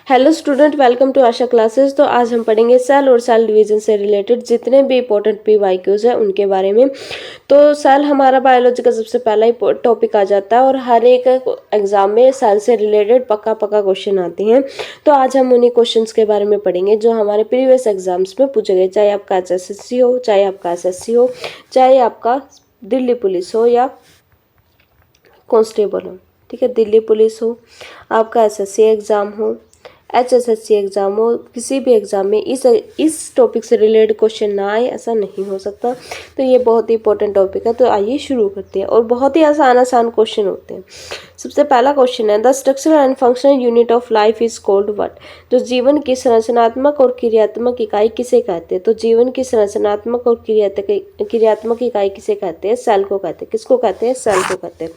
Hello student, welcome to Asha classes. तो आज हम पढ़ेंगे सेल और सेल डिवीजन से रिलेटेड जितने भी इंपॉर्टेंट पीवाईक्यूज हैं उनके बारे में। तो सेल हमारा बायोलॉजी का सबसे पहला ही टॉपिक आ जाता है और हर एक एग्जाम में सेल से रिलेटेड पक्का क्वेश्चन आते हैं। तो आज हम उन्हीं क्वेश्चंस के बारे में पढ़ेंगे जो हमारे प्रीवियस एग्जाम्स में पूछे गए, चाहे आपका एचएसएससी हो, चाहे आपका एसएससी हो, चाहे आपका दिल्ली पुलिस हो या कांस्टेबल हो। ठीक है, दिल्ली पुलिस हो, आपका एसएससी एग्ज़ाम हो, एचएसएससी एग्ज़ाम हो, किसी भी एग्ज़ाम में इस टॉपिक से रिलेटेड क्वेश्चन ना आए ऐसा नहीं हो सकता। तो ये बहुत ही इंपॉर्टेंट टॉपिक है। तो आइए शुरू करते हैं और बहुत ही आसान क्वेश्चन होते हैं। सबसे पहला क्वेश्चन है, the structural and functional unit of life is called what. जो जीवन की संरचनात्मक और क्रियात्मक इकाई किसे कहते हैं? तो जीवन की संरचनात्मक और क्रियात्मक इकाई किसे कहते हैं? सेल को कहते हैं। किसको कहते हैं? सेल को कहते हैं।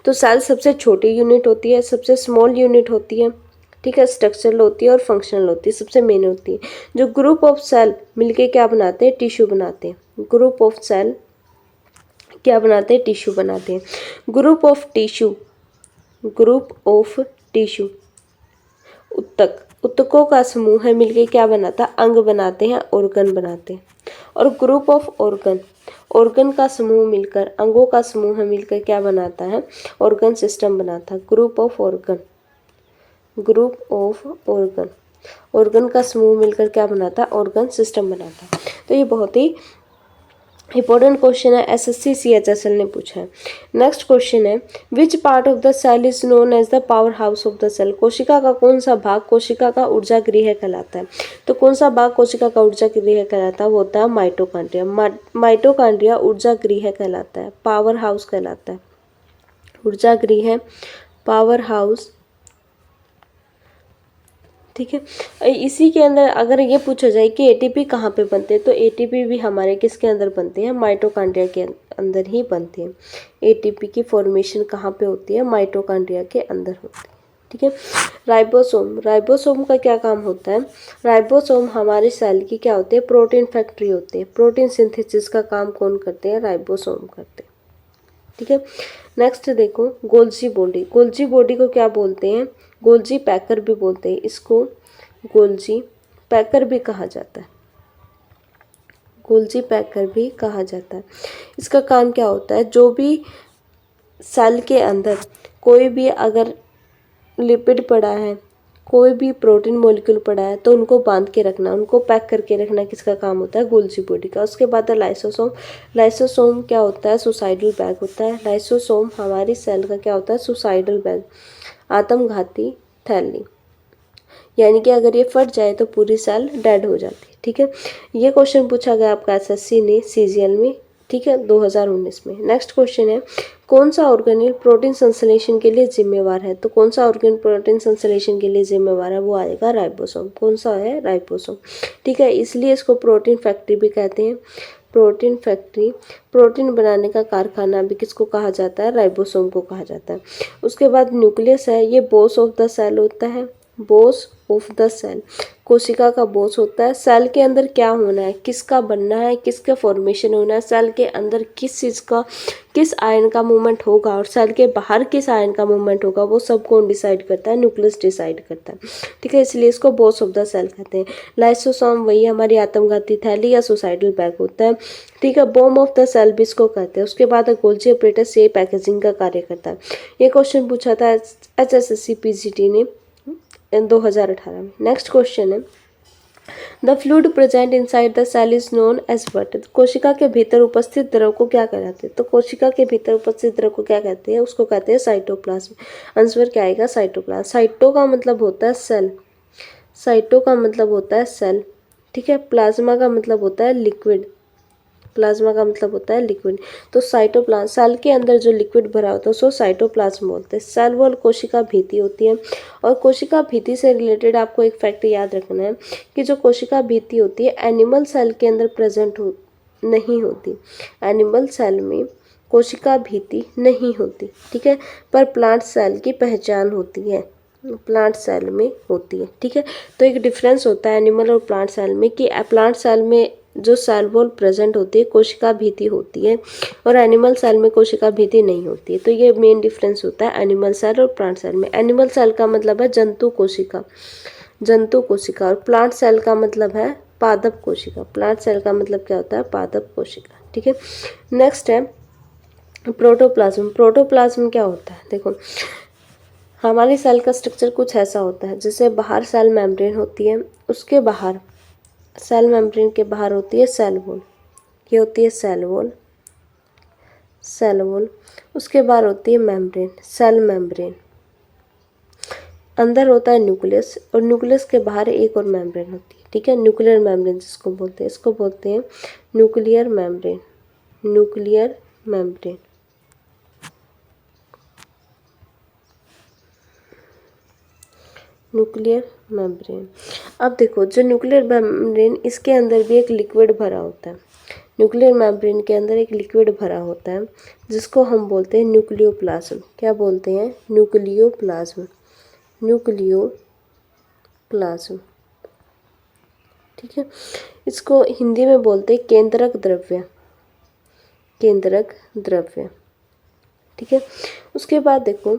तो सेल सबसे छोटी यूनिट होती है, सबसे स्मॉल यूनिट होती है। ठीक है, स्ट्रक्चरल होती है और फंक्शनल होती है, सबसे मेन होती है। जो ग्रुप ऑफ सेल मिलके क्या बनाते हैं? टिश्यू बनाते हैं। ग्रुप ऑफ सेल क्या बनाते हैं? टिश्यू बनाते हैं। ग्रुप ऑफ टिश्यू उत्तकों का समूह है, मिलके क्या बनाता है? अंग बनाते हैं, ऑर्गन बनाते हैं। और ग्रुप ऑफ ऑर्गन का समूह मिलकर, अंगों का समूह मिलकर क्या बनाता है? ऑर्गन सिस्टम बनाता है। ग्रुप ऑफ ऑर्गन का समूह मिलकर क्या बनाता है? ऑर्गन सिस्टम बनाता है। तो ये बहुत ही इंपॉर्टेंट क्वेश्चन है, एसएससी सीएचएसएल ने पूछा है। नेक्स्ट क्वेश्चन है, which part of the cell is known as the power house of the cell. कोशिका का कौन सा भाग कोशिका का ऊर्जा गृह कहलाता है? तो कौन सा भाग कोशिका का ऊर्जा गृह कहलाता है? वो होता है माइटोकॉन्ड्रिया। माइटोकॉन्ड्रिया ऊर्जा गृह कहलाता है, पावर हाउस कहलाता है। ऊर्जा गृह, पावर हाउस। ठीक है, इसी के अंदर अगर ये पूछा जाए कि एटीपी कहाँ पे बनते हैं, तो एटीपी भी हमारे किसके अंदर बनते हैं? माइटोकॉन्ड्रिया के अंदर ही बनते हैं। एटीपी की फॉर्मेशन कहाँ पे होती है? माइटोकॉन्ड्रिया के अंदर होती है। ठीक है, राइबोसोम का क्या काम होता है? राइबोसोम हमारे सेल की क्या होते हैं? प्रोटीन फैक्ट्री होते हैं। प्रोटीन सिंथेसिस का काम कौन करते हैं? राइबोसोम करते हैं। ठीक है, नेक्स्ट देखो, गोल्जी बॉडी को क्या बोलते हैं? गोल्जी पैकर भी बोलते हैं। इसको गोल्जी पैकर भी कहा जाता है। गोल्जी पैकर भी कहा जाता है। इसका काम क्या होता है? जो भी सेल के अंदर कोई भी अगर लिपिड पड़ा है, कोई भी प्रोटीन मॉलिक्यूल पड़ा है, तो उनको बांध के रखना, उनको पैक करके रखना किसका काम होता है? गोल्जी बॉडी का। उसके बाद है लाइसोसोम क्या होता है? सुसाइडल बैग होता है। लाइसोसोम हमारी सेल का क्या होता है? सुसाइडल बैग, आत्मघाती थैली। यानी कि अगर ये फट जाए तो पूरी सेल डेड हो जाती है। ठीक है, ये क्वेश्चन पूछा गया आपका एसएससी ने सीजीएल में। ठीक है, 2019 में। नेक्स्ट क्वेश्चन है, कौन सा ऑर्गेनेल प्रोटीन संश्लेषण के लिए जिम्मेवार है? तो कौन सा ऑर्गेन प्रोटीन संश्लेषण के लिए जिम्मेवार है? वो आएगा राइबोसोम। कौन सा है? राइबोसोम। ठीक है, इसलिए इसको प्रोटीन फैक्ट्री भी कहते हैं। प्रोटीन फैक्ट्री, प्रोटीन बनाने का कारखाना भी किसको कहा जाता है? राइबोसोम को कहा जाता है। उसके बाद न्यूक्लियस है, ये बॉस ऑफ द सेल होता है। बॉस ऑफ द सेल, कोशिका का बॉस होता है। सेल के अंदर क्या होना है, किसका बनना है, किसका फॉर्मेशन होना है, सेल के अंदर किस चीज़ का, किस आयन का मूवमेंट होगा और सेल के बाहर किस आयन का मूवमेंट होगा, वो सब कौन डिसाइड करता है? न्यूक्लियस डिसाइड करता है। ठीक है, इसलिए इसको बॉस ऑफ द सेल कहते हैं। लाइसोसोम वही हमारी आत्मघाती थैली या सुसाइडल बैग होता है। ठीक है, बॉम्ब ऑफ द सेल भी इसको कहते हैं। उसके बाद गोल्जी apparatus ये पैकेजिंग का कार्य करता है। ये क्वेश्चन पूछा था एचएसएससी पीजीटी ने 2018 में। नेक्स्ट क्वेश्चन है, the fluid present inside the cell is known as what. कोशिका के भीतर उपस्थित द्रव को क्या कहते हैं? तो कोशिका के भीतर उपस्थित द्रव को क्या कहते हैं? उसको कहते हैं साइटोप्लाज्म। आंसर क्या आएगा? साइटोप्लाज्म। साइटो का मतलब होता है सेल, साइटो का मतलब होता है सेल। ठीक है, प्लाज्मा का मतलब होता है लिक्विड, प्लाज्मा का मतलब होता है लिक्विड। तो साइटोप्लाज्म, सेल के अंदर जो लिक्विड भरा होता है उसको साइटोप्लाज्म बोलते हैं। सेल वॉल कोशिका भित्ति होती है और कोशिका भित्ति से रिलेटेड आपको एक फैक्ट याद रखना है कि जो कोशिका भित्ति होती है एनिमल सेल के अंदर प्रेजेंट नहीं होती। एनिमल सेल में कोशिका भित्ति नहीं होती। ठीक है, पर प्लांट सेल की पहचान होती है, प्लांट सेल में होती है। ठीक है, तो एक डिफरेंस होता है एनिमल और प्लांट सेल में कि प्लांट सेल में जो सेल वॉल प्रेजेंट होती है कोशिका भित्ति होती है और एनिमल सेल में कोशिका भित्ति नहीं होती है। तो ये मेन डिफरेंस होता है एनिमल सेल और प्लांट सेल में। एनिमल सेल का मतलब है जंतु कोशिका, जंतु कोशिका, और प्लांट सेल का मतलब है पादप कोशिका। प्लांट सेल का मतलब क्या होता है? पादप कोशिका। ठीक है, नेक्स्ट है प्रोटोप्लाज्म। प्रोटोप्लाज्म क्या होता है? देखो, हमारी सेल का स्ट्रक्चर कुछ ऐसा होता है, जैसे बाहर सेल मेम्ब्रेन होती है, उसके बाहर सेल मेम्ब्रेन के बाहर होती है सेल वॉल, ये होती है सेल वॉल, सेल वॉल। उसके बाहर होती है मेम्ब्रेन, सेल मेम्ब्रेन। अंदर होता है न्यूक्लियस, और न्यूक्लियस के बाहर एक और मेम्ब्रेन होती है। ठीक है, न्यूक्लियर मेम्ब्रेन जिसको बोलते हैं, इसको बोलते हैं nuclear membrane, nuclear membrane. Nuclear membrane. अब देखो, जो न्यूक्लियर मेम्ब्रेन, इसके अंदर भी एक लिक्विड भरा होता है। न्यूक्लियर मेम्ब्रेन के अंदर एक लिक्विड भरा होता है, जिसको हम बोलते हैं न्यूक्लियोप्लाज्म। क्या बोलते हैं? Nucleoplasm, nucleoplasm. ठीक है, इसको हिंदी में बोलते हैं केंद्रक द्रव्य, केंद्रक द्रव्य। ठीक है, उसके बाद देखो,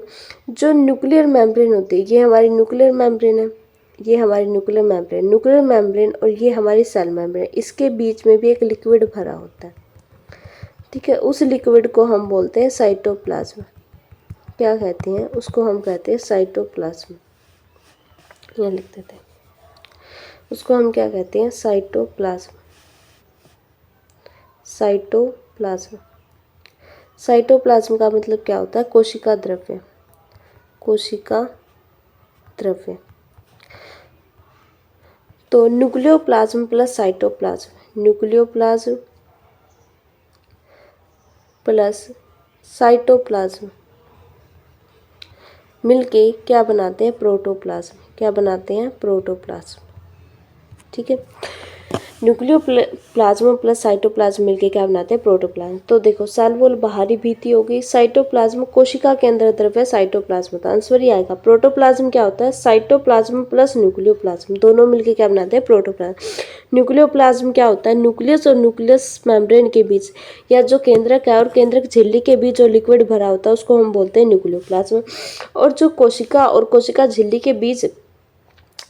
जो न्यूक्लियर मेम्ब्रेन होती है, ये हमारी न्यूक्लियर मेम्ब्रेन है, ये हमारी न्यूक्लियर मेम्ब्रेन, न्यूक्लियर मेम्ब्रेन और ये हमारी सेल मेम्ब्रेन, इसके बीच में भी एक लिक्विड भरा होता है। ठीक है, उस लिक्विड को हम बोलते हैं साइटोप्लाज्म। क्या कहते हैं उसको? हम कहते हैं साइटोप्लाज्म। यहाँ लिख देते हैं, उसको हम क्या कहते हैं? Cytoplasm, cytoplasm. साइटोप्लाज्म का मतलब क्या होता है? कोशिका द्रव्य, कोशिका द्रव्य। तो nucleoplasm plus cytoplasm, nucleoplasm plus cytoplasm मिलके क्या बनाते हैं? प्रोटोप्लाज्म। क्या बनाते हैं? प्रोटोप्लाज्म। ठीक है, न्यूक्लियोप्लाज्म प्लस साइटोप्लाज्म मिलके क्या बनाते हैं? प्रोटोप्लाज्म। तो देखो, सेल वॉल बाहरी भित्ति हो गई, साइटोप्लाज्म कोशिका के अंदर द्रव्य, साइटोप्लाज्म होता है। आंसर ही आएगा। प्रोटोप्लाज्म क्या होता है? साइटोप्लाज्म प्लस न्यूक्लियोप्लाज्म, दोनों मिलके क्या बनाते हैं? प्रोटोप्लाज्म। न्यूक्लियोप्लाज्म क्या होता है? न्यूक्लियस और न्यूक्लियस मेम्ब्रेन के बीच, या जो केंद्रक है और केंद्रक झिल्ली के बीच जो लिक्विड भरा होता है, उसको हम बोलते हैं न्यूक्लियोप्लाज्म। और जो कोशिका और कोशिका झिल्ली के बीच,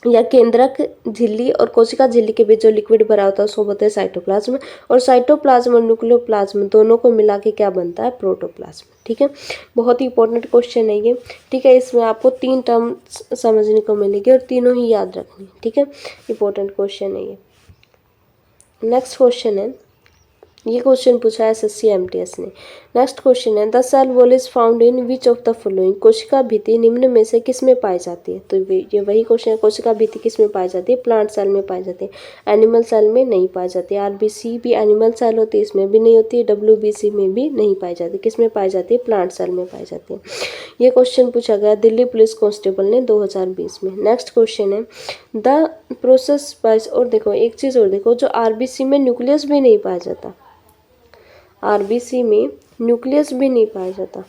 या केंद्रक झिल्ली और कोशिका झिल्ली के बीच जो लिक्विड भरा होता है, उसको बोलते हैं साइटोप्लाज्म। और साइटोप्लाज्म और न्यूक्लियोप्लाज्म दोनों को मिला के क्या बनता है? प्रोटोप्लाज्म। ठीक है, बहुत ही इंपॉर्टेंट क्वेश्चन है ये। ठीक है, इसमें आपको 3 टर्म समझने को मिलेगी और तीनों ही याद रखनी। ठीक है, इंपॉर्टेंट क्वेश्चन है ये। नेक्स्ट क्वेश्चन है, ये क्वेश्चन पूछा है एसएससी एमटीएस ने। नेक्स्ट क्वेश्चन है, the cell wall is found in which of the following. कोशिका भित्ति निम्न में से किस में पाई जाती है? तो ये वही क्वेश्चन है, कोशिका भित्ति किस में पाई जाती है? प्लांट सेल में पाई जाती है, एनिमल सेल में नहीं पाई जाती है। आरबीसी भी एनिमल सेल होती है, इसमें भी नहीं होती है। डब्ल्यूबीसी में भी नहीं पाई जाती। किस में पाई जाती है? प्लांट सेल में पाई जाती है। ये क्वेश्चन पूछा गया दिल्ली पुलिस कांस्टेबल ने 2020 में। नेक्स्ट क्वेश्चन है, द प्रोसेस बाइस। और देखो, एक चीज़ और देखो, जो आरबीसी में न्यूक्लियस भी नहीं पाया जाता, आरबीसी में न्यूक्लियस भी नहीं पाया जाता,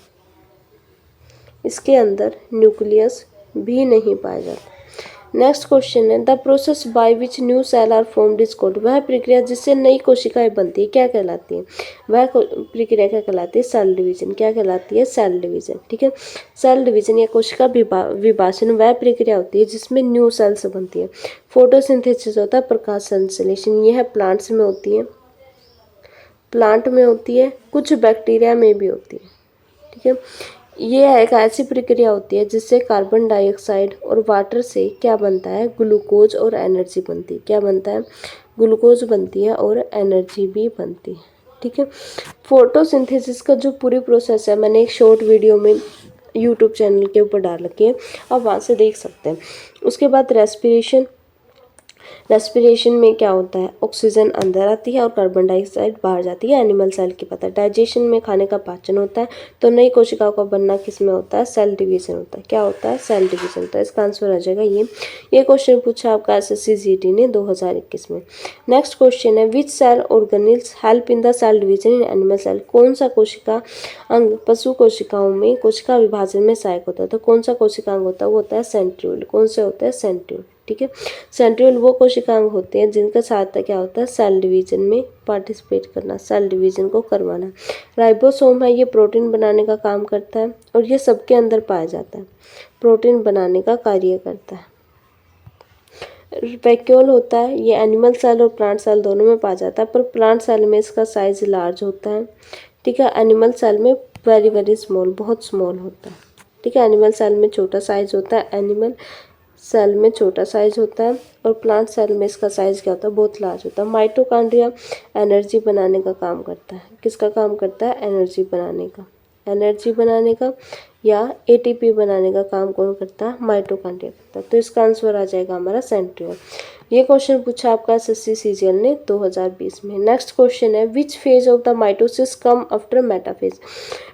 इसके अंदर न्यूक्लियस भी नहीं पाया जाता। नेक्स्ट क्वेश्चन है, the process by which new cell are formed is called. वह प्रक्रिया जिससे नई कोशिकाएं बनती है क्या कहलाती है? वह प्रक्रिया क्या कहलाती है? Cell division. क्या कहलाती है? Cell division. ठीक है, सेल डिवीजन या कोशिका विभाजन वह प्रक्रिया होती है जिसमें न्यू सेल्स बनती है। फोटोसिंथेसिस होता है प्रकाश संश्लेषण, यह प्लांट्स में होती है, प्लांट में होती है, कुछ बैक्टीरिया में भी होती है। ठीक है, ये एक ऐसी प्रक्रिया होती है जिससे कार्बन डाइऑक्साइड और वाटर से क्या बनता है? ग्लूकोज और एनर्जी बनती है। क्या बनता है? ग्लूकोज बनती है और एनर्जी भी बनती है। ठीक है, फोटोसिंथेसिस का जो पूरी प्रोसेस है, मैंने एक शॉर्ट वीडियो में यूट्यूब चैनल के ऊपर डाल रखी है, आप वहाँ से देख सकते हैं। उसके बाद रेस्पिरेशन, रेस्पिरेशन में क्या होता है? ऑक्सीजन अंदर आती है और कार्बन डाइऑक्साइड बाहर जाती है, एनिमल सेल की पता है। डाइजेशन में खाने का पाचन होता है। तो नई कोशिकाओं का बनना किस में होता है? सेल डिवीजन होता है। क्या होता है? सेल डिवीजन होता है। इसका आंसर आ जाएगा ये क्वेश्चन पूछा आपका एसएससी जीडी ने 2021 में। नेक्स्ट क्वेश्चन है, which cell organelles help in the cell division in animal cell. कौन सा कोशिका अंग पशु कोशिकाओं में कोशिका विभाजन में सहायक होता है? तो कौन सा कोशिका अंग होता है? वो होता है सेंट्रियोल। कौन से होता है? सेंट्रियोल। ठीक है, सेंट्रियोल वो कोशिकांग होते हैं जिनका सहायता क्या होता है? सेल डिवीजन में पार्टिसिपेट करना, सेल डिवीजन को करवाना। राइबोसोम है, ये प्रोटीन बनाने का काम करता है और ये सबके अंदर पाया जाता है, प्रोटीन बनाने का कार्य करता है। वैक्यूल होता है, ये एनिमल सेल और प्लांट सेल दोनों में पाया जाता है, पर प्लांट सेल में इसका साइज लार्ज होता है। ठीक है, एनिमल सेल में वेरी वेरी स्मॉल, बहुत स्मॉल होता है। ठीक है, एनिमल सेल में छोटा साइज होता है, एनिमल सेल में छोटा साइज होता है, और प्लांट सेल में इसका साइज क्या होता है, बहुत लार्ज होता है। माइटोकॉन्ड्रिया एनर्जी बनाने का काम करता है। किसका काम करता है? एनर्जी बनाने का। एनर्जी बनाने का या एटीपी बनाने का काम कौन करता है? माइटोकॉन्ड्रिया करता है। तो इसका आंसर आ जाएगा हमारा सेंट्रियोल। ये क्वेश्चन पूछा आपका एसएससी सीजीएल ने 2020 में। नेक्स्ट क्वेश्चन है, which phase of the mitosis come after metaphase.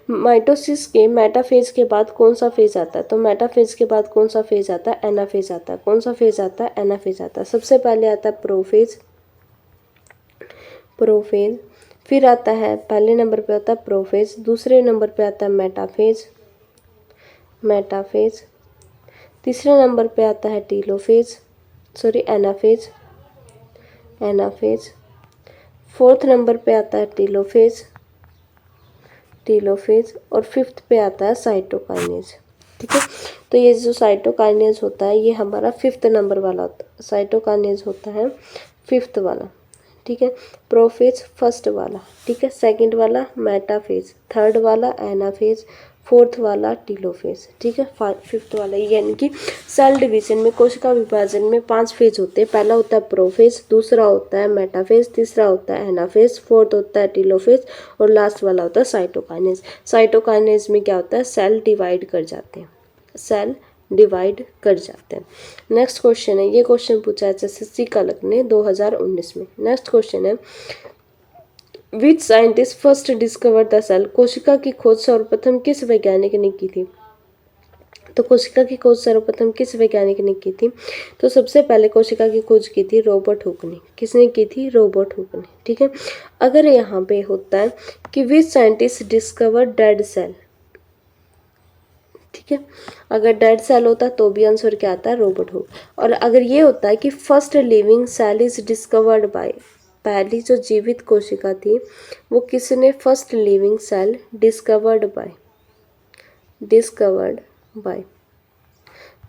Mitosis के मेटाफेज के बाद कौन सा फेज आता है? तो मेटाफेज के बाद कौन सा फेज आता है? एनाफेज आता है। कौन सा फेज आता है? एनाफेज आता है। सबसे पहले आता है प्रोफेज, प्रोफेज, फिर आता है पहले नंबर पे आता है प्रोफेज, दूसरे नंबर पे आता है मेटाफेज, मेटाफेज, तीसरे नंबर पे आता है telophase, sorry anaphase, anaphase, fourth number पे आता है टीलोफेज, टीलोफेज, और फिफ्थ पे आता है साइटोकाइनेज। ठीक है, तो ये जो साइटोकाइनेज होता है ये हमारा फिफ्थ नंबर वाला होता है। साइटोकाइनेज होता है फिफ्थ वाला। ठीक है, प्रोफेज फर्स्ट वाला, ठीक है, सेकंड वाला मेटाफेज, थर्ड वाला एनाफेज, फोर्थ वाला टीलोफेज। ठीक है, फिफ्थ वाला, यानी कि सेल डिवीजन में, कोशिका विभाजन में 5 फेज होते हैं। पहला होता है प्रोफेज, दूसरा होता है मेटाफेज, तीसरा होता है एनाफेज, फोर्थ होता है टीलोफेज, और लास्ट वाला होता है साइटोकाइनेज। साइटोकाइनेज में क्या होता है? सेल डिवाइड कर जाते हैं, सेल डिवाइड कर जाते हैं। नेक्स्ट क्वेश्चन है, ये क्वेश्चन पूछा है एसएससी कलक ने 2019 में। नेक्स्ट क्वेश्चन है, which scientist first discover the cell. कोशिका की खोज सर्वप्रथम किस वैज्ञानिक ने की थी? तो कोशिका की खोज सर्वप्रथम किस वैज्ञानिक ने की थी? तो सबसे पहले कोशिका की खोज की थी रॉबर्ट हुक ने। किसने की थी? रॉबर्ट हुक ने। ठीक है, अगर यहाँ पे होता है कि which scientist discover dead cell, ठीक है, अगर डेड सेल होता तो भी आंसर क्या आता है? Robert Hooke. और अगर ये होता है कि first living cell is discovered by, पहली जो जीवित कोशिका थी वो किसने? First living cell discovered by, discovered by,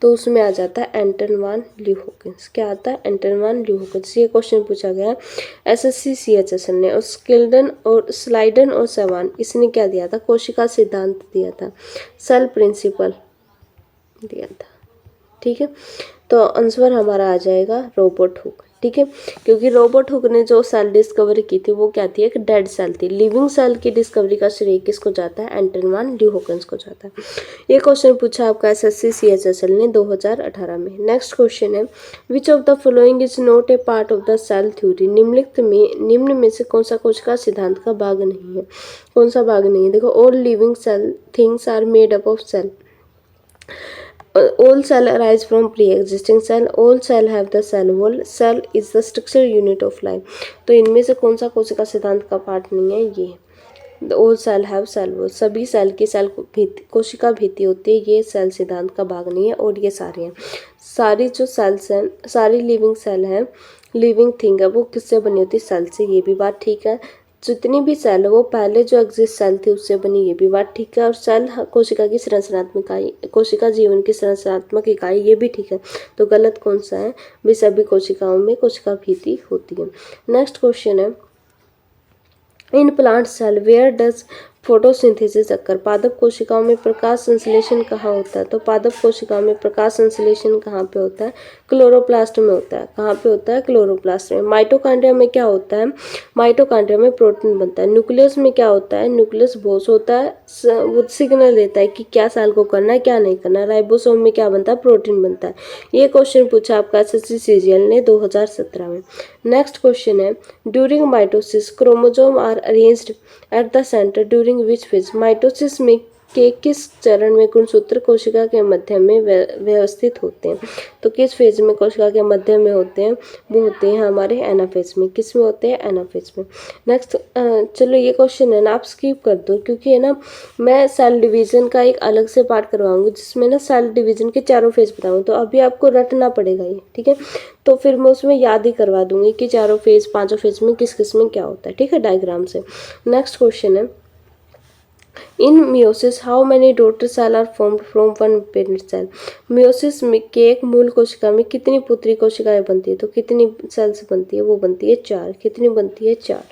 तो उसमें आ जाता है एंटन वान ल्यूहोकेंस। क्या आता है? एंटन वान ल्यूहोकेंस। ये क्वेश्चन पूछा गया है एसएससी सीएचएसएल ने। और स्किल्डन और स्लाइडन और सवान, इसने क्या दिया था? कोशिका सिद्धांत दिया था, सेल प्रिंसिपल दिया था। ठीक है, तो आंसर हमारा आ जाएगा रॉबर्ट हुक। ठीक है, क्योंकि रॉबर्ट हुक ने जो सेल डिस्कवरी की थी वो क्या थी? एक डेड सेल थी। लिविंग सेल की डिस्कवरी का श्रेय किसको जाता है? एंटन वान ल्यूहोकेंस को जाता है। ये क्वेश्चन पूछा आपका एसएससी सीएचएसएल ने 2018 में। नेक्स्ट क्वेश्चन है, which of the following is not a part of the cell theory. निम्न में से कौन सा कोशिका सिद्धांत का भाग नहीं है? कौन सा भाग नहीं है? देखो, all living cell things are made up of cell, all cell arise from pre-existing cell, all cell have the cell wall, cell is the structural unit of life। तो इनमें से कौन सा कोशिका सिद्धांत का पार्ट नहीं है? ये all cell have cell wall, सभी सेल की सेल कोशिका भित्ति होती है, ये सेल सिद्धांत का भाग नहीं है। और ये सारे हैं, सारी जो सेल्स हैं, सारी लिविंग सेल हैं, लिविंग थिंग है, वो किससे बनी होती है? सेल से। ये भी बात ठीक है। जितनी भी सेल है वो पहले जो एग्जिस्ट सेल थी उससे बनी, ये भी बात ठीक है। और सेल कोशिका की संरचनात्मक इकाई, कोशिका जीवन की संरचनात्मक इकाई, ये भी ठीक है। तो गलत कौन सा है? भी सभी कोशिकाओं में कोशिका भित्ति होती है। नेक्स्ट क्वेश्चन है, in plant cell where does photosynthesis occur. पादप कोशिकाओं में प्रकाश संश्लेषण कहाँ होता है? तो पादप कोशिकाओं में प्रकाश संश्लेषण कहाँ पे होता है? क्लोरोप्लास्ट में होता है। कहाँ पे होता है? क्लोरोप्लास्ट में। माइटोकॉन्ड्रिया में क्या होता है? माइटोकॉन्ड्रिया में प्रोटीन बनता है। न्यूक्लियस में क्या होता है? न्यूक्लियस बॉस होता है, वो सिग्नल देता है कि क्या सेल को करना है, क्या नहीं करना। राइबोसोम में क्या बनता है? प्रोटीन बनता है। ये क्वेश्चन पूछा आपका एसएससी सीजीएल ने 2017 में। नेक्स्ट क्वेश्चन है, during mitosis chromosome are arranged at the centre during which phase. Mitosis में के किस चरण में गुणसूत्र कोशिका के मध्य में व्यवस्थित होते हैं? तो किस फेज में कोशिका के मध्य में होते हैं? वो होते हैं हमारे एनाफेज में। किस में होते हैं? एनाफेज में। नेक्स्ट, चलो ये क्वेश्चन है ना आप स्किप कर दो, क्योंकि है ना मैं सेल डिवीजन का एक अलग से पार्ट करवाऊंगी जिसमें ना सेल डिवीजन के चारों फेज बताऊँ, तो अभी आपको रटना पड़ेगा ये। ठीक है, तो फिर मैं उसमें याद ही करवा दूंगी कि चारों फेज, पांचों फेज में किस किस में क्या होता है। ठीक है, डायग्राम से। नेक्स्ट क्वेश्चन है, in meiosis how many daughter cell are formed from one parent cell. Meiosis के एक मूल कोशिका में कितनी पुत्री कोशिकाएं बनती है, तो कितनी सेल्स बनती है, वो बनती है 4। कितनी बनती है, 4।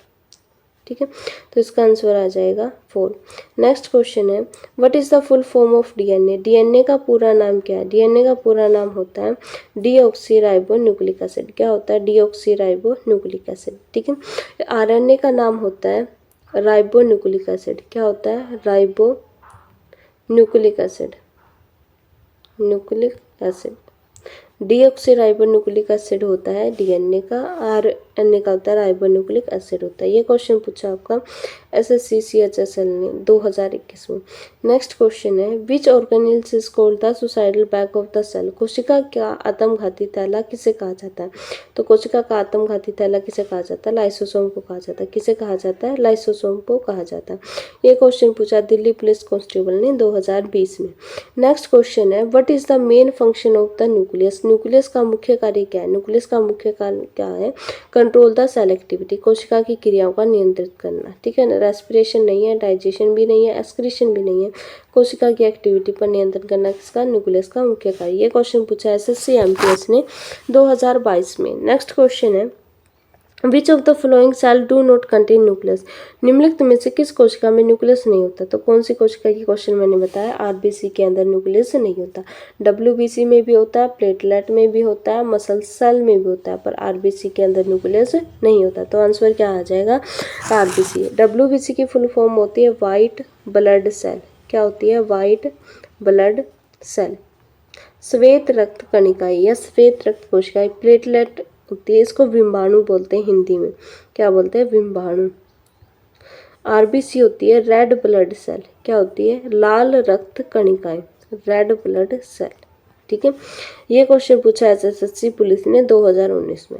ठीक है, तो इसका आंसर आ जाएगा 4। नेक्स्ट क्वेश्चन है what is the full form of DNA. DNA का पूरा नाम क्या है। डीएनए का पूरा नाम होता है डीऑक्सी राइबो एसिड। क्या होता है, डीऑक्सी राइबो एसिड। ठीक है, आरएनए का नाम होता है राइबो एसिड। क्या होता है, ribo acid, nucleic acid. Deoxyribonucleic acid होता है डीएनए का, आरएनए का होता है राइबोन्यूक्लिक एसिड होता है। ये क्वेश्चन पूछा आपका एसएससी सीएचएसएल ने 2021 में। नेक्स्ट क्वेश्चन है which organelles is called the suicidal bag of the cell. कोशिका का आत्मघाती थैला किसे कहा जाता है, तो कोशिका का आत्मघाती थैला किसे कहा जाता है, लाइसोसोम को कहा जाता है। किसे कहा जाता है, लाइसोसोम को कहा जाता है। ये क्वेश्चन पूछा दिल्ली पुलिस कांस्टेबल ने 2020 में। नेक्स्ट क्वेश्चन है what is the main function of the nucleus. Nucleus का मुख्य कार्य क्या है। न्यूक्लियस का मुख्य कार्य क्या है, कंट्रोल द सेल एक्टिविटी, कोशिका की क्रियाओं का नियंत्रित करना। ठीक है ना, रेस्पिरेशन नहीं है, डाइजेशन भी नहीं है, एक्सक्रीशन भी नहीं है, कोशिका की एक्टिविटी पर नियंत्रण करना किसका, न्यूक्लियस का मुख्य कार्य। ये क्वेश्चन पूछा एसएससी एमटीएस ने 2022 में। नेक्स्ट क्वेश्चन है which of the following cell do not contain nucleus. निम्नलिखित में से किस कोशिका में न्यूक्लियस नहीं होता, तो कौन सी कोशिका की क्वेश्चन मैंने बताया, आरबीसी के अंदर न्यूक्लियस नहीं होता। डब्ल्यूबीसी में भी होता है, प्लेटलेट में भी होता है, मसल सेल में भी होता है, पर आरबीसी के अंदर न्यूक्लियस नहीं होता। तो आंसर क्या आ जाएगा, आरबीसी। डब्ल्यूबीसी की फुल फॉर्म होती है वाइट ब्लड सेल। क्या होती है, वाइट ब्लड सेल। श्वेत रक्त कणिकाएं या श्वेत रक्त कोशिकाएं प्लेटलेट होती है, इसको विम्बाणु बोलते हैं हिंदी में। क्या बोलते हैं, विम्बाणु। आरबीसी होती है रेड ब्लड सेल। क्या होती है, लाल रक्त कणिकाएं, रेड ब्लड सेल। ठीक है, ये क्वेश्चन पूछा एसएससी पुलिस ने 2019 में।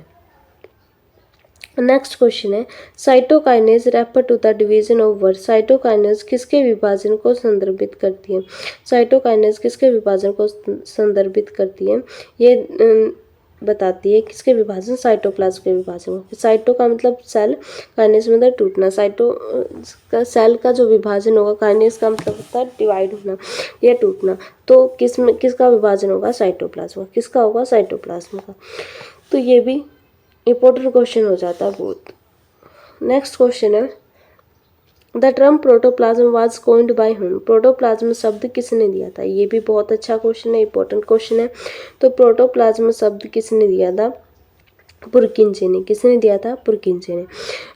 नेक्स्ट क्वेश्चन है cytokinesis refer to the division of word. Cytokinesis किसके विभाजन को संदर्भित करती है। साइटोकाइनेज किसके विभाजन को संदर्भित करती है, ये बताती है किसके विभाजन, साइटोप्लाज्म के विभाजन। साइटो का मतलब सेल, काइनेस मतलब टूटना। साइटो का सेल का जो विभाजन होगा, काइनेस का मतलब होता है डिवाइड होना या टूटना। तो किसका विभाजन होगा, साइटोप्लाज्म का। किसका होगा, साइटोप्लाज्म का। तो ये भी इंपॉर्टेंट क्वेश्चन हो जाता है बहुत। नेक्स्ट क्वेश्चन है the term protoplasm was coined by whom. Protoplasm शब्द किसने दिया था, ये भी बहुत अच्छा क्वेश्चन है, इंपॉर्टेंट क्वेश्चन है। तो प्रोटोप्लाज्म शब्द किसने दिया था, पुरकिंजे ने। किसने दिया था, पुरकिंजे ने।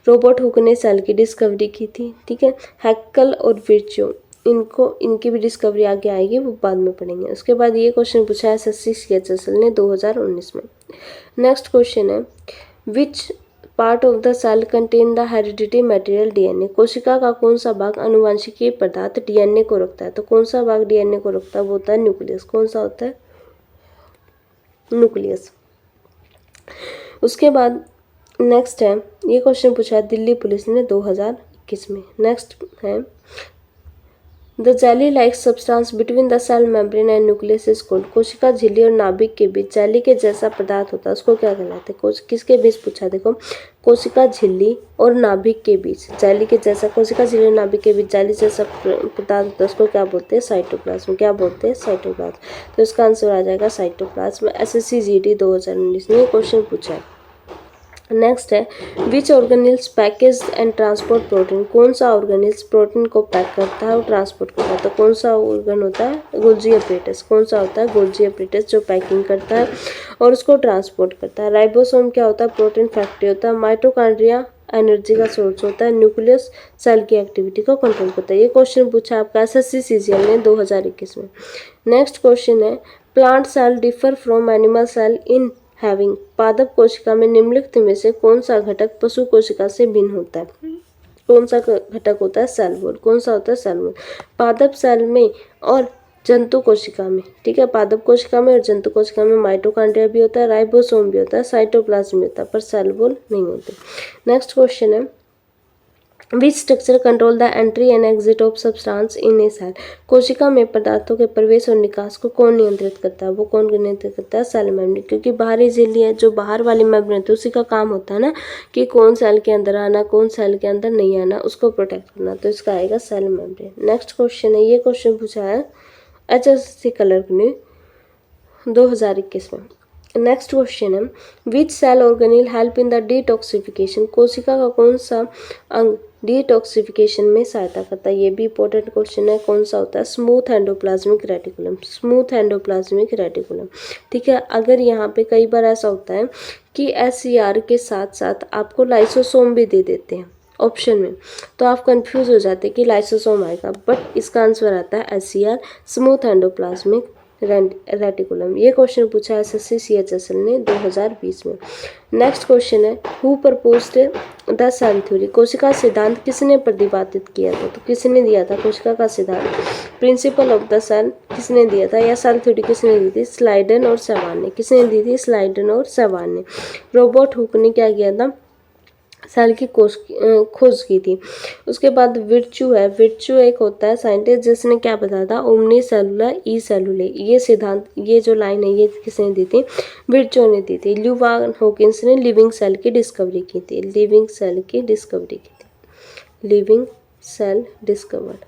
रॉबर्ट हुक ने सेल की डिस्कवरी की थी। ठीक है, हैक्कल और विर्चो इनकी भी डिस्कवरी आगे आएगी, वो बाद में पढ़ेंगे। उसके बाद ये क्वेश्चन पूछा है एसएससी सीएचएसएल ने 2019 में। नेक्स्ट क्वेश्चन है which part of the cell contain the heredity material DNA. कोशिका का कौन सा भाग अनुवांशिकीय पदार्थ डीएनए को रखता है, तो कौन सा भाग डीएनए को रखता है, वो होता है न्यूक्लियस। कौन सा होता है, न्यूक्लियस। उसके बाद नेक्स्ट है, ये क्वेश्चन पूछा है दिल्ली पुलिस ने 2021 में। नेक्स्ट है the jelly like substance between the cell membrane and nucleus is called. कोशिका झिल्ली और नाभिक के बीच जेली के जैसा पदार्थ होता है, उसको क्या कहलाते हैं, किसके बीच पूछा, देखो कोशिका झिल्ली और नाभिक के बीच जेली के जैसा, कोशिका झिल्ली और नाभिक के बीच जेली जैसा पदार्थ होता है, उसको क्या बोलते हैं, साइटोप्लाज्म। क्या बोलते हैं, साइटोप्लाज्म। तो इसका आंसर आ जाएगा साइटोप्लाज्म। एसएससी जीडी 2019 ने क्वेश्चन पूछा है। नेक्स्ट है which organelles package and transport protein. कौन सा ऑर्गेनिल्स प्रोटीन को पैक करता है और ट्रांसपोर्ट करता है, तो कौन सा ऑर्गन होता है, गोल्जी एपरेटस। कौन सा होता है, गोल्जी एपरेटस, जो पैकिंग करता है और उसको ट्रांसपोर्ट करता है। राइबोसोम क्या होता है, प्रोटीन फैक्ट्री होता है। माइटोकॉन्ड्रिया एनर्जी का सोर्स होता है। न्यूक्लियस सेल की एक्टिविटी को कंट्रोल करता है। ये क्वेश्चन पूछा आपका एसएससी सीजीएल ने 2021 में। नेक्स्ट क्वेश्चन है plant cell differ from animal cell in having. पादप कोशिका में निम्नलिखित में से कौन सा घटक पशु कोशिका से भिन्न होता है। कौन सा घटक होता है, सेल वॉल। कौन सा होता है, सेल वॉल। पादप सेल में और जंतु कोशिका में, ठीक है, पादप कोशिका में और जंतु कोशिका में माइटोकॉन्ड्रिया भी होता है, राइबोसोम भी होता है, साइटोप्लाज्म भी होता है, पर सेल वॉल नहीं होते। नेक्स्ट क्वेश्चन है which structure control the entry and exit of substance in a cell. कोशिका में पदार्थों के प्रवेश और निकास को कौन नियंत्रित करता है? वो कौन नियंत्रित करता है? Cell membrane. क्योंकि बाहरी झिल्ली है, जो बाहर वाली मेम्ब्रेन होती है, उसी का काम होता है ना कि कौन सेल के अंदर आना, कौन सेल के अंदर नहीं आना, उसको प्रोटेक्ट करना। तो इसका आएगा सेल मेम्ब्रेन। नेक्स्ट क्वेश्चन है, ये क्वेश्चन पूछा है HSC कलर ने 2021 में। नेक्स्ट क्वेश्चन है, which cell organelle help in the detoxification. कोशिका का कौन सा अंग डिटॉक्सिफिकेशन में सहायता करता है? ये भी इंपॉर्टेंट क्वेश्चन है। कौन सा होता है? Smooth endoplasmic reticulum. Smooth endoplasmic reticulum, ठीक है। अगर यहाँ पे कई बार ऐसा होता है कि SCR के साथ साथ आपको लाइसोसोम भी दे देते हैं ऑप्शन में, तो आप कंफ्यूज हो जाते हैं कि लाइसोसोम आएगा, बट इसका आंसर आता है SCR, स्मूथ एंडोप्लाज्मिक रेटिकुलम। ये क्वेश्चन पूछा है SSC CHSL ने 2020 में। नेक्स्ट क्वेश्चन है, who proposed the cell theory. कोशिका सिद्धांत किसने प्रतिपादित किया था? तो किसने दिया था कोशिका का सिद्धांत? प्रिंसिपल ऑफ द सेल किसने दिया था, या सेल थ्योरी किसने दी थी? स्लाइडन और सेवान ने। किसने दी थी? स्लाइडन और सेवान ने। रॉबर्ट हुक ने क्या किया था? सेल की खोज की थी। उसके बाद विर्चू है। विर्चू एक होता है साइंटिस्ट जिसने क्या बताया था? ओमनी सेलुलर ई सेलुले। ये सिद्धांत, ये जो लाइन है, ये किसने दी थी? विर्चू ने दी थी। ल्यू वान हॉकिंस ने लिविंग सेल की डिस्कवरी की थी। लिविंग सेल की डिस्कवरी की थी। Living cell discovered.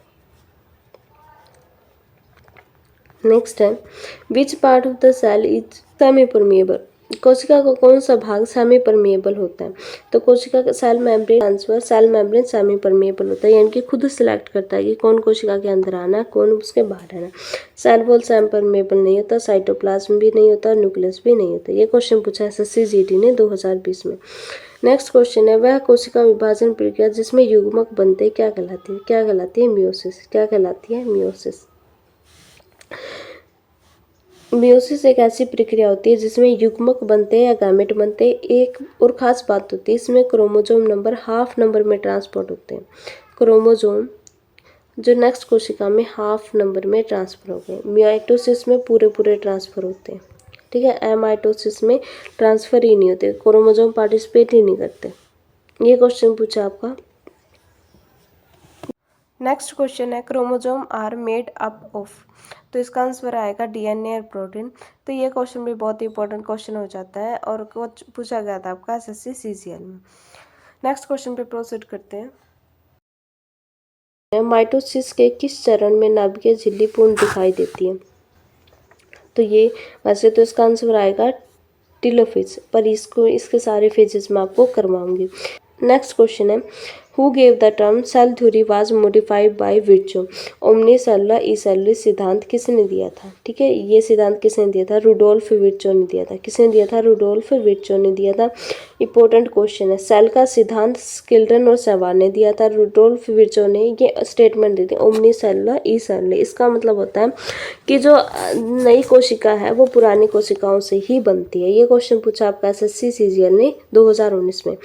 नेक्स्ट है, which part of the cell is semi permeable. कोशिका का कौन सा भाग सेमी परमिएबल होता है? तो कोशिका का cell membrane transfer, cell membrane semi permeable होता है, यानी कि खुद सिलेक्ट करता है कि कौन कोशिका के अंदर आना है, कौन उसके बाहर आना है। सेल वॉल सेमी परमिएबल नहीं होता, साइटोप्लाज्म भी नहीं होता, न्यूक्लियस भी नहीं होता। ये क्वेश्चन पूछा है SSC GT ने 2020 में। नेक्स्ट क्वेश्चन है, वह कोशिका विभाजन प्रक्रिया जिसमें युग्मक बनते क्या कहलाती है? क्या कहलाती है? मियोसिस। क्या कहलाती है? मियोसिस। मियोसिस एक ऐसी प्रक्रिया होती है जिसमें युग्मक बनते हैं या गैमेट बनते हैं। एक और ख़ास बात होती है, इसमें क्रोमोसोम नंबर हाफ नंबर में ट्रांसपोर्ट होते हैं। क्रोमोसोम जो नेक्स्ट कोशिका में हाफ नंबर में ट्रांसफ़र हो गए। माइटोसिस में पूरे पूरे ट्रांसफ़र होते हैं, ठीक है। एमाइटोसिस में ट्रांसफ़र ही नहीं होते, क्रोमोसोम पार्टिसिपेट ही नहीं करते। ये क्वेश्चन पूछा आपका। नेक्स्ट क्वेश्चन है, chromosome are made up of. तो इसका आंसर आएगा DNA और प्रोटीन। तो ये क्वेश्चन भी बहुत ही इंपॉर्टेंट क्वेश्चन हो जाता है और पूछा गया था आपका SSC CGL में। नेक्स्ट क्वेश्चन पे प्रोसीड करते हैं। माइटोसिस के किस चरण में नाभिकीय झिल्ली पूर्ण दिखाई देती है? तो ये वैसे तो इसका आंसर आएगा टेलोफेज, पर इसके सारे फेजेस मैं आपको करवाऊंगी। नेक्स्ट क्वेश्चन है, who gave the term cell theory was modified by Virchow. Omnis cellula e cellula सिद्धांत किसने दिया था? ठीक है, ये सिद्धांत किसने दिया था? रुडोल्फ विर्चू ने दिया था। किसने दिया था? रुडोल्फ विर्चू ने दिया था। इंपॉर्टेंट क्वेश्चन है, सेल का सिद्धांत स्किल्टन और सेवान ने दिया था। रुडोल्फ विर्चू ने ये स्टेटमेंट दी थी, ओमनी सेलुलर ई सेलुलर। इसका मतलब होता है कि जो नई कोशिका है वो पुरानी कोशिकाओं से ही बनती है। ये क्वेश्चन पूछा आपका SSC CGL ने 2019 में।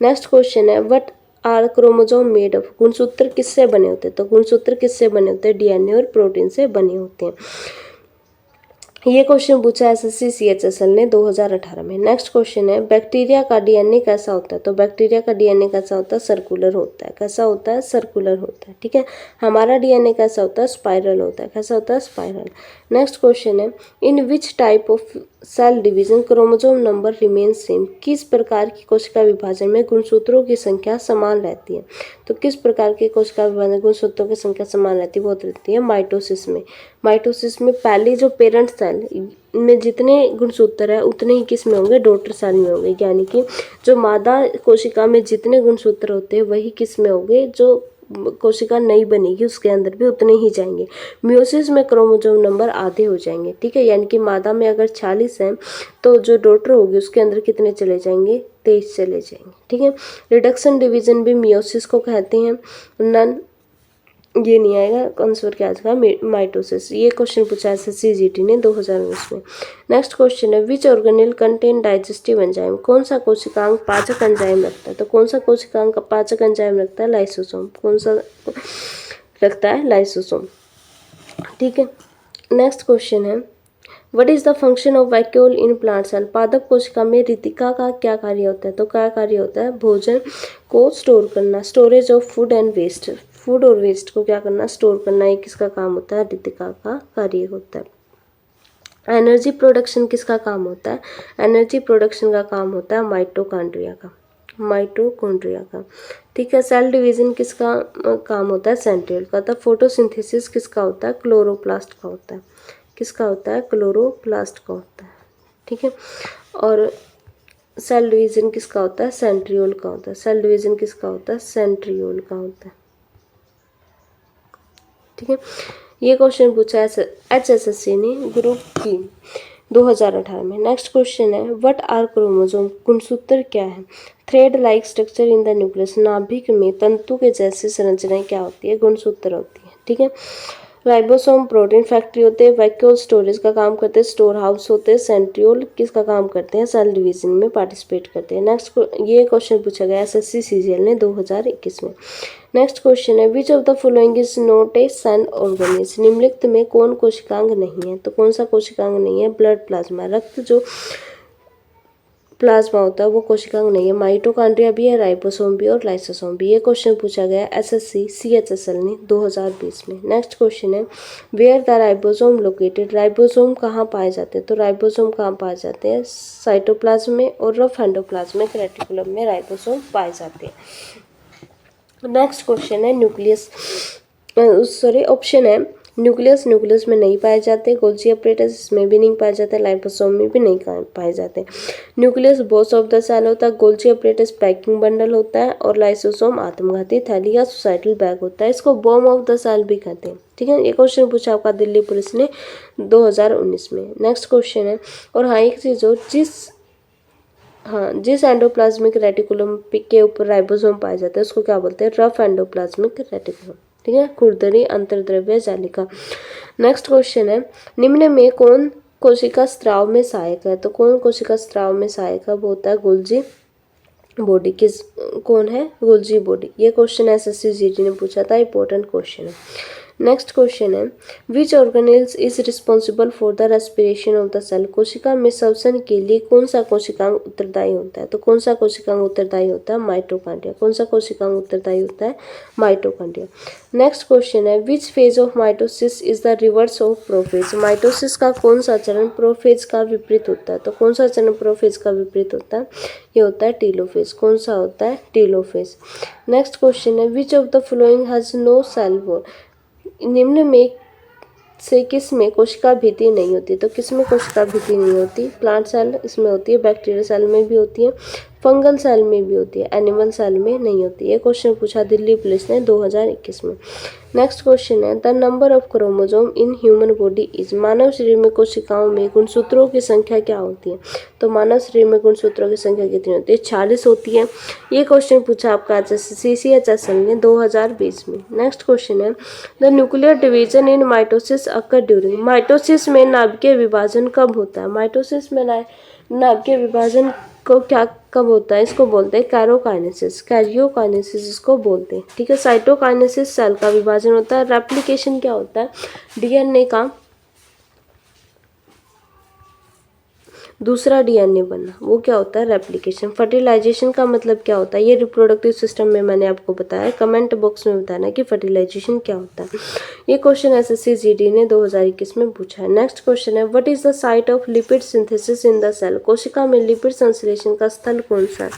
नेक्स्ट क्वेश्चन है, what are chromosome made of. गुणसूत्र किससे बने होते हैं? तो गुणसूत्र किससे बने होते हैं? DNA और प्रोटीन से बने होते हैं। ये क्वेश्चन पूछा SSC CHSL ने 2018 में। नेक्स्ट क्वेश्चन है, बैक्टीरिया का DNA कैसा होता है? तो बैक्टीरिया का DNA कैसा होता है? सर्कुलर होता है। कैसा होता है? सर्कुलर होता है, ठीक है। हमारा DNA कैसा होता है? स्पाइरल होता है। कैसा होता है? स्पाइरल। नेक्स्ट क्वेश्चन है, in which type of cell division chromosome number remain same. किस प्रकार की कोशिका विभाजन में गुणसूत्रों की संख्या समान रहती है? तो किस प्रकार की कोशिका विभाजन गुणसूत्रों की संख्या समान रहती है? वो रहती है माइटोसिस में। माइटोसिस में पहले जो पेरेंट सेल में जितने गुणसूत्र है उतने ही किस में होंगे? डॉटर सेल में होंगे। यानी कि जो मादा कोशिका में जितने गुणसूत्र होते हैं वही किस में होंगे? जो कोशिका नई बनेगी उसके अंदर भी उतने ही जाएंगे। मियोसिस में क्रोमोसोम नंबर आधे हो जाएंगे, ठीक है। यानी कि मादा में अगर 40 है तो जो डॉटर होगी उसके अंदर कितने चले जाएंगे? 23 चले जाएंगे, ठीक है। रिडक्शन डिवीजन भी मियोसिस को कहते हैं। नन ये नहीं आएगा, आंसर क्या आएगा? माइटोसिस। ये क्वेश्चन पूछा है SSC GT ने 2019 में। नेक्स्ट क्वेश्चन है, विच ऑर्गेनेल कंटेन डाइजेस्टिव एंजाइम। कौन सा कोशिकांग पाचक एंजाइम रखता है? तो कौन सा कोशिकांग पाचक एंजाइम रखता है? लाइसोसोम। कौन सा रखता है? लाइसोसोम, ठीक है। नेक्स्ट क्वेश्चन है, what is the function of vacuole in plant cell? पादप कोशिका में रितिका का क्या कार्य होता है? तो क्या कार्य होता है? भोजन को स्टोर करना, storage of food and waste, food और वेस्ट को क्या करना? स्टोर करना। ये किसका काम होता है? रितिका का कार्य होता है। एनर्जी प्रोडक्शन किसका काम होता है? एनर्जी प्रोडक्शन का काम होता है माइटोकॉन्ड्रिया का, माइटोकॉन्ड्रिया का। ठीक है। सेल डिवीजन किसका काम होता है? सेंट्रियोल का। तो फोटोसिंथेसिस किसका होता है? क्लोरोप्लास्ट का होता है। किसका होता है? क्लोरोप्लास्ट का होता है। ठीक है। और सेल डिवीजन किसका होता है? सेंट्रियोल का होता है। सेल डिवीजन किसका होता है? सेंट्रियोल का होता है। ठीक है। ये क्वेश्चन पूछा है HSSC ने ग्रुप की 2018 में। नेक्स्ट क्वेश्चन है व्हाट आर क्रोमोसोम? गुणसूत्र क्या है? Thread like structure in the nucleus, नाभिक में तंतु के जैसी संरचनाएं क्या होती है? गुणसूत्र होती है। ठीक है। राइबोसोम प्रोटीन फैक्ट्री होते हैं, वैक्यूल स्टोरेज का काम करते हैं, स्टोर हाउस होते हैं, सेंट्रियोल किसका काम करते हैं? सेल डिवीजन में पार्टिसिपेट करते हैं। नेक्स्ट ये क्वेश्चन पूछा गया SSC CGL ने 2021 में। नेक्स्ट क्वेश्चन है which of the following is not a cell organelle? निम्नलिखित में कौन कोशिकांग नहीं है? तो कौन सा कोशिकांग नहीं है? ब्लड प्लाज्मा, रक्त जो प्लाज्मा होता है वो कोशिकांग नहीं है। माइटोकॉन्ड्रिया भी है, राइबोसोम भी और लाइसोसोम भी। ये क्वेश्चन पूछा गया SSC CHSL ने 2020 में। नेक्स्ट क्वेश्चन है where the ribosome located? Ribosome कहाँ पाए जाते हैं? तो राइबोसोम कहाँ पाए जाते हैं? साइटोप्लाज्म में और रफ एंडोप्लाज्मिक रेटिकुलम में राइबोसोम पाए जाते हैं। नेक्स्ट क्वेश्चन है न्यूक्लियस, सॉरी ऑप्शन है न्यूक्लियस में नहीं पाए जाते, गोल्जी अपरेटस इसमें भी नहीं पाए जाते, लाइपोसोम में भी नहीं पाए जाते। Nucleus boss of the cell होता है, गोल्जी अपरेटस पैकिंग बंडल होता है और लाइसोसोम आत्मघाती थैली या सोसाइटल बैग होता है। इसको बॉम्ब ऑफ द सेल भी कहते हैं। ठीक है। ये क्वेश्चन पूछा आपका दिल्ली पुलिस ने 2019 में। नेक्स्ट क्वेश्चन है और हाँ एक चीज़ हो जिस एंडोप्लाज्मिक रेटिकुलम के ऊपर राइबोसोम पाए जाते हैं उसको क्या बोलते हैं? Rough endoplasmic reticulum. ठीक है। खुरदरी अंतर्द्रव्य जालिका। नेक्स्ट क्वेश्चन है निम्न में कौन कोशिका स्त्राव में सहायक है? तो कौन कोशिका स्त्राव में सहायक है? वो होता है गोल्जी बॉडी। कौन है? Golgi body. ये क्वेश्चन SSC GT ने पूछा था, इंपॉर्टेंट क्वेश्चन है। नेक्स्ट क्वेश्चन है which organelles is responsible for the respiration of the cell? कोशिका में श्वसन के लिए कौन सा कोशिकांग उत्तरदायी होता है? तो कौन सा कोशिकांग उत्तरदायी होता है? माइटोकॉन्ड्रिया। कौन सा कोशिकांग उत्तरदायी होता है? माइटोकॉन्ड्रिया। नेक्स्ट क्वेश्चन है which phase of mitosis is the reverse of prophase? Mitosis का कौन सा चरण प्रोफेज का विपरीत होता है? तो कौन सा चरण प्रोफेज का विपरीत होता है? ये होता है टीलोफेज। कौन सा होता है? टीलोफेज। नेक्स्ट क्वेश्चन है which of the following has no cell wall? निम्न में से किस में कोशिका भित्ति नहीं होती? तो किस में कोशिका भित्ति नहीं होती? प्लांट सेल इसमें होती है, बैक्टीरियल सेल में भी होती है, फंगल सेल में भी होती है, एनिमल सेल में नहीं होती। ये क्वेश्चन पूछा दिल्ली पुलिस ने 2021 में। नेक्स्ट क्वेश्चन है the number of chromosome in human body is? मानव शरीर में कोशिकाओं में गुणसूत्रों की संख्या क्या होती है? तो मानव शरीर में गुणसूत्रों की संख्या कितनी होती है? 46 होती है। ये क्वेश्चन पूछा आपका CHSL ने 2020 में। नेक्स्ट क्वेश्चन है the nuclear division in mitosis occur during? Mitosis में नाभिकीय विभाजन कब होता है? माइटोसिस में नाभिकीय विभाजन को क्या कब होता है? इसको बोलते हैं कैरोकाइनेसिस, कैरियोकाइनेसिस इसको बोलते हैं। ठीक है। साइटोकाइनेसिस सेल का विभाजन होता है। रेप्लिकेशन क्या होता है? DNA का दूसरा DNA बनना, वो क्या होता है? रेप्लिकेशन। फर्टिलाइजेशन का मतलब क्या होता है? ये रिप्रोडक्टिव सिस्टम में मैंने आपको बताया, कमेंट बॉक्स में बताना कि फर्टिलाइजेशन क्या होता है। ये क्वेश्चन SSC GT ने 2021 में पूछा है। नेक्स्ट क्वेश्चन है what is the site of lipid synthesis in the cell? कोशिका में लिपिड संश्लेषण का स्थल कौन सा है?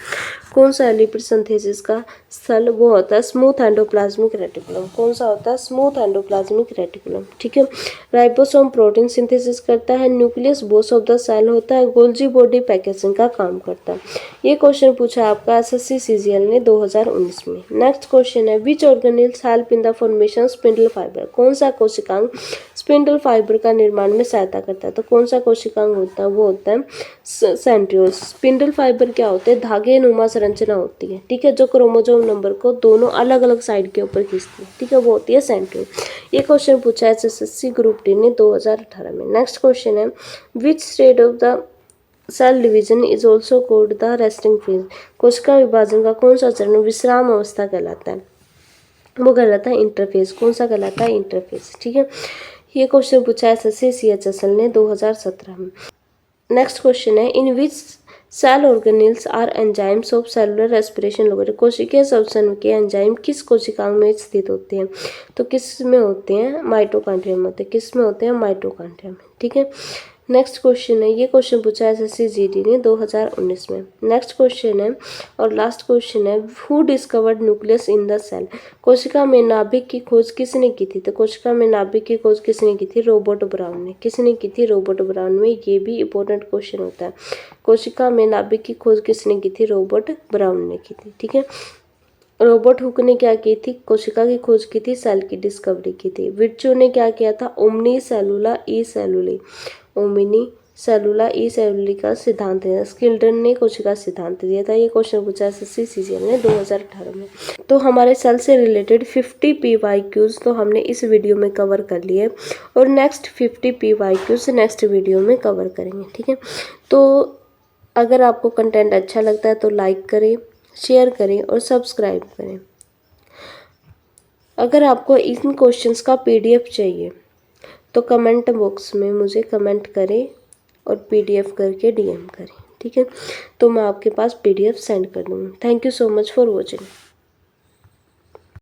कौन सा है लिपिड सिंथेसिस का स्थल? वो होता है स्मूथ एंडोप्लाज्मिक रेटिकुलम। कौन सा होता है? Smooth endoplasmic reticulum. ठीक है। राइबोसोम प्रोटीन सिंथेसिस करता है, nucleus boss of the cell होता है, गोल्जी बॉडी पैकेजिंग का काम करता है। ये क्वेश्चन पूछा आपका SSC CGL ने 2019 में। नेक्स्ट क्वेश्चन है which organelles help in the formation spindle fibre? कौन सा कोशिकांग स्पिंडल फाइबर का निर्माण में सहायता करता है? तो कौन सा कोशिकांग होता है? वो होता है सेंट्रियोल्स। स्पिंडल फाइबर क्या होते हैं? धागे नुमा संरचना होती है। ठीक है। जो क्रोमोसोम नंबर को दोनों अलग अलग साइड के ऊपर खींचती है। ठीक है। वो होती है सेंट्रियोल। ये क्वेश्चन पूछा है SSC ग्रुप D ने 2018 में। नेक्स्ट क्वेश्चन है which stage of the cell division is also called the resting phase? कोशिका विभाजन का कौन सा चरण विश्राम अवस्था कहलाता है? वो कहलाता है इंटरफेज। कौन सा कहलाता है? इंटरफेज। ठीक है। ये क्वेश्चन पूछा एसएससी CHSL ने 2017 में। नेक्स्ट क्वेश्चन है, in which cell organelles are enzymes of cellular respiration वगैरह, कोशिकीय श्वसन के एंजाइम किस कोशिकाओं में स्थित होते हैं? तो किस में होते हैं? माइटोकॉन्ड्रिया में होते हैं। किस में होते हैं? माइटोकॉन्ड्रिया में। ठीक है। नेक्स्ट क्वेश्चन है, ये क्वेश्चन पूछा है एसएससी जीडी ने 2019 में। नेक्स्ट क्वेश्चन है और लास्ट क्वेश्चन है, who discovered nucleus in the cell, कोशिका में नाभिक की खोज किसने की थी? तो कोशिका में नाभिक की खोज किसने की थी? रॉबर्ट ब्राउन ने। किसने की थी? रॉबर्ट ब्राउन में। ये भी इंपॉर्टेंट क्वेश्चन होता है, कोशिका में नाभिक की खोज किसने की थी? रॉबर्ट ब्राउन ने की थी। ठीक है। रॉबर्ट हुक ने क्या की थी? कोशिका की खोज की थी, सेल की डिस्कवरी की थी। विर्चो ने क्या किया था? ओमनी सेलुला ई सेलुली, ओमिनी सेलुला ई सेलुली का सिद्धांत दिया। स्किल्डन ने कोशिका सिद्धांत दिया था। ये क्वेश्चन पूछा एसएससी CGL ने 2018 में। तो हमारे सेल से रिलेटेड 50 PYQs तो हमने इस वीडियो में कवर कर लिए और नेक्स्ट 50 PYQs नेक्स्ट वीडियो में कवर करेंगे। ठीक है। तो अगर आपको कंटेंट अच्छा लगता है तो लाइक करें, शेयर करें और सब्सक्राइब करें। अगर आपको इन क्वेश्चंस का PDF चाहिए तो कमेंट बॉक्स में मुझे कमेंट करें और PDF करके DM करें। ठीक है। तो मैं आपके पास PDF सेंड कर दूँगी। Thank you so much for watching.